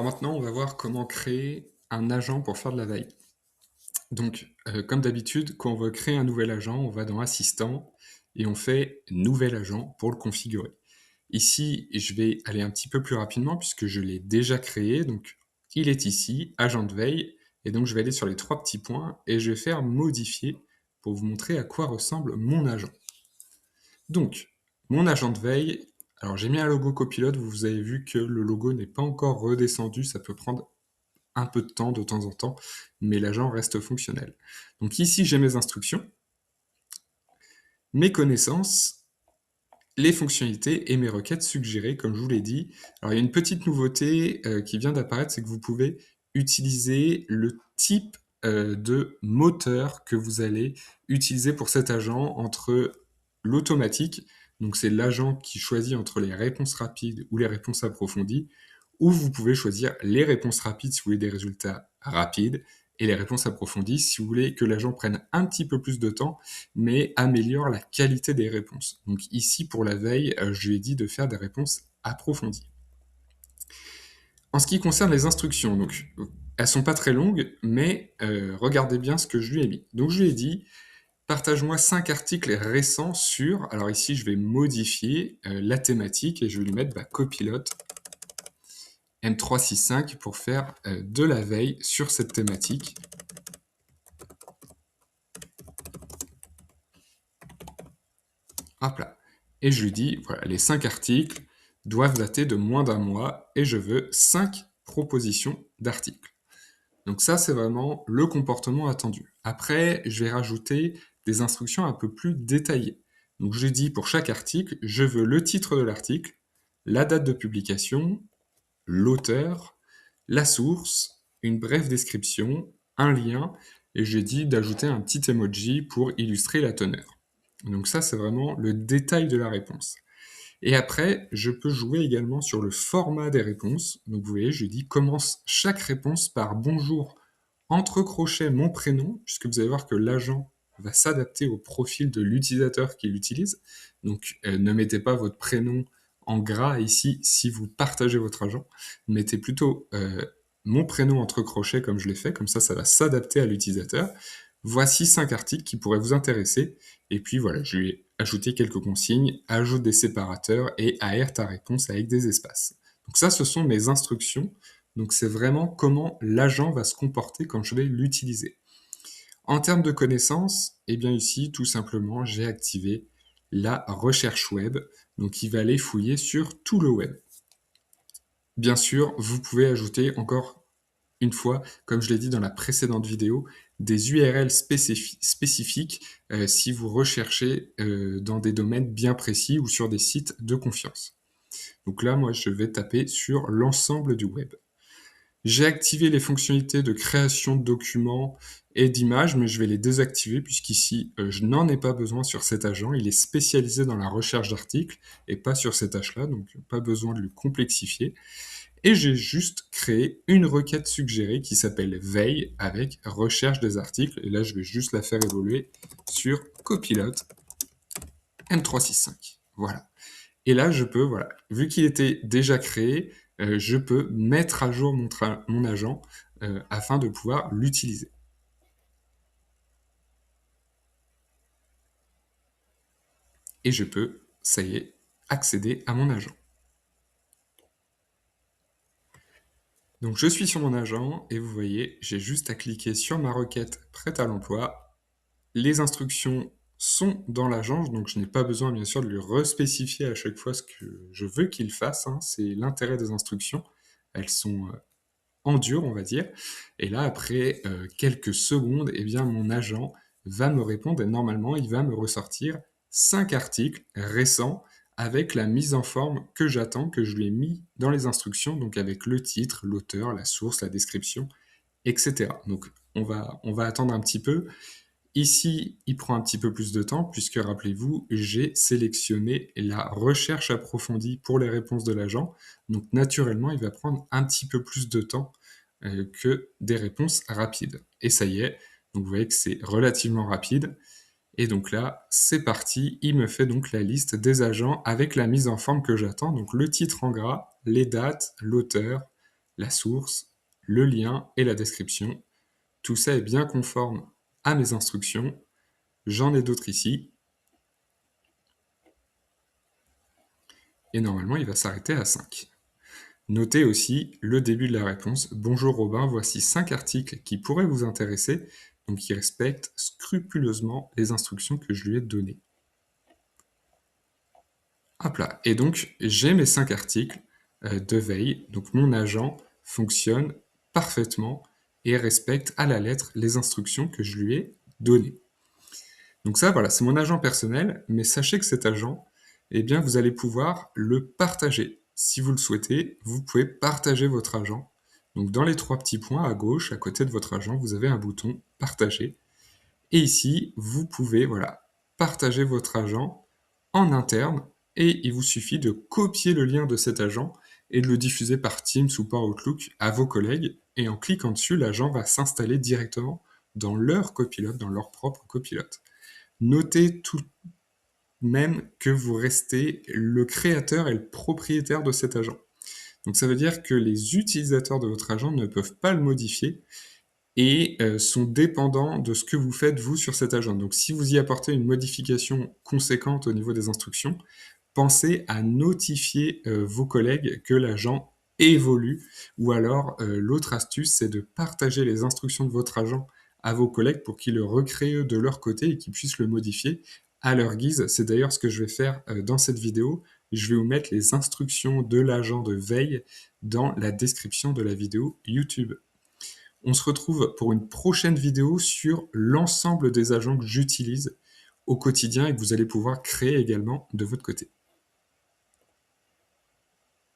Alors maintenant, on va voir comment créer un agent pour faire de la veille. Donc, comme d'habitude, quand on veut créer un nouvel agent, on va dans Assistant et on fait Nouvel agent pour le configurer. Ici, je vais aller un petit peu plus rapidement puisque je l'ai déjà créé. Donc, il est ici, agent de veille. Et donc, je vais aller sur les trois petits points et je vais faire modifier pour vous montrer à quoi ressemble mon agent. Donc, mon agent de veille, alors j'ai mis un logo copilote. Vous avez vu que le logo n'est pas encore redescendu. Ça peut prendre un peu de temps en temps, mais l'agent reste fonctionnel. Donc ici, j'ai mes instructions, mes connaissances, les fonctionnalités et mes requêtes suggérées, comme je vous l'ai dit. Alors il y a une petite nouveauté qui vient d'apparaître, c'est que vous pouvez utiliser le type de moteur que vous allez utiliser pour cet agent entre l'automatique, donc c'est l'agent qui choisit entre les réponses rapides ou les réponses approfondies, ou vous pouvez choisir les réponses rapides si vous voulez des résultats rapides, et les réponses approfondies si vous voulez que l'agent prenne un petit peu plus de temps, mais améliore la qualité des réponses. Donc ici, pour la veille, je lui ai dit de faire des réponses approfondies. En ce qui concerne les instructions, donc elles sont pas très longues, mais regardez bien ce que je lui ai mis. Donc je lui ai dit, partage-moi 5 articles récents sur... Alors ici, je vais modifier la thématique et je vais lui mettre copilote M365 pour faire de la veille sur cette thématique. Hop là. Et je lui dis, voilà, les 5 articles doivent dater de moins d'un mois et je veux 5 propositions d'articles. Donc ça, c'est vraiment le comportement attendu. Après, je vais rajouter des instructions un peu plus détaillées. Donc je dis pour chaque article, je veux le titre de l'article, la date de publication, l'auteur, la source, une brève description, un lien, et j'ai dit d'ajouter un petit emoji pour illustrer la teneur. Donc ça, c'est vraiment le détail de la réponse. Et après, je peux jouer également sur le format des réponses. Donc vous voyez, je dis commence chaque réponse par bonjour entre crochets mon prénom, puisque vous allez voir que l'agent va s'adapter au profil de l'utilisateur qui l'utilise. Donc ne mettez pas votre prénom en gras ici si vous partagez votre agent. Mettez plutôt mon prénom entre crochets comme je l'ai fait, comme ça va s'adapter à l'utilisateur. Voici 5 articles qui pourraient vous intéresser. Et puis voilà, je lui ai ajouté quelques consignes, ajoute des séparateurs et aère ta réponse avec des espaces. Donc ça, ce sont mes instructions. Donc c'est vraiment comment l'agent va se comporter quand je vais l'utiliser. En termes de connaissances, eh bien ici, tout simplement, j'ai activé la recherche web. Donc il va aller fouiller sur tout le web. Bien sûr, vous pouvez ajouter encore une fois, comme je l'ai dit dans la précédente vidéo, des URL spécifiques si vous recherchez dans des domaines bien précis ou sur des sites de confiance. Donc là, moi, je vais taper sur l'ensemble du web. J'ai activé les fonctionnalités de création de documents et d'images, mais je vais les désactiver puisqu'ici, je n'en ai pas besoin sur cet agent. Il est spécialisé dans la recherche d'articles et pas sur cet tâche-là, donc pas besoin de le complexifier. Et j'ai juste créé une requête suggérée qui s'appelle veille avec recherche des articles. Et là, je vais juste la faire évoluer sur copilote M365. Voilà. Et là, je peux, voilà, vu qu'il était déjà créé, je peux mettre à jour mon agent afin de pouvoir l'utiliser. Et je peux, ça y est, accéder à mon agent. Donc je suis sur mon agent et vous voyez, j'ai juste à cliquer sur ma requête prête à l'emploi. Les instructions sont dans l'agent, donc je n'ai pas besoin bien sûr de lui respécifier à chaque fois ce que je veux qu'il fasse, hein. C'est l'intérêt des instructions. Elles sont en dur, on va dire. Et là, après quelques secondes, eh bien, mon agent va me répondre et normalement, il va me ressortir 5 articles récents avec la mise en forme que j'attends, que je lui ai mis dans les instructions, donc avec le titre, l'auteur, la source, la description, etc. Donc, on va attendre un petit peu. Ici, il prend un petit peu plus de temps puisque, rappelez-vous, j'ai sélectionné la recherche approfondie pour les réponses de l'agent. Donc, naturellement, il va prendre un petit peu plus de temps que des réponses rapides. Et ça y est, donc vous voyez que c'est relativement rapide. Et donc là, c'est parti, il me fait donc la liste des agents avec la mise en forme que j'attends. Donc le titre en gras, les dates, l'auteur, la source, le lien et la description. Tout ça est bien conforme à mes instructions. J'en ai d'autres ici. Et normalement, il va s'arrêter à 5. Notez aussi le début de la réponse. Bonjour Robin, voici 5 articles qui pourraient vous intéresser, donc qui respectent scrupuleusement les instructions que je lui ai données. Hop là. Et donc, j'ai mes 5 articles de veille. Donc, mon agent fonctionne parfaitement et respecte à la lettre les instructions que je lui ai données. Donc ça, voilà, c'est mon agent personnel, mais sachez que cet agent, eh bien, vous allez pouvoir le partager. Si vous le souhaitez, vous pouvez partager votre agent. Donc dans les 3 petits points à gauche, à côté de votre agent, vous avez un bouton partager. Et ici, vous pouvez, voilà, partager votre agent en interne et il vous suffit de copier le lien de cet agent et de le diffuser par Teams ou par Outlook à vos collègues. Et en cliquant dessus, l'agent va s'installer directement dans leur copilote, dans leur propre copilote. Notez tout de même que vous restez le créateur et le propriétaire de cet agent. Donc ça veut dire que les utilisateurs de votre agent ne peuvent pas le modifier et sont dépendants de ce que vous faites vous sur cet agent. Donc si vous y apportez une modification conséquente au niveau des instructions, pensez à notifier vos collègues que l'agent évolue. Ou alors l'autre astuce, c'est de partager les instructions de votre agent à vos collègues pour qu'ils le recréent eux de leur côté et qu'ils puissent le modifier à leur guise. C'est d'ailleurs ce que je vais faire dans cette vidéo. Je vais vous mettre les instructions de l'agent de veille dans la description de la vidéo YouTube. On se retrouve pour une prochaine vidéo sur l'ensemble des agents que j'utilise au quotidien et que vous allez pouvoir créer également de votre côté.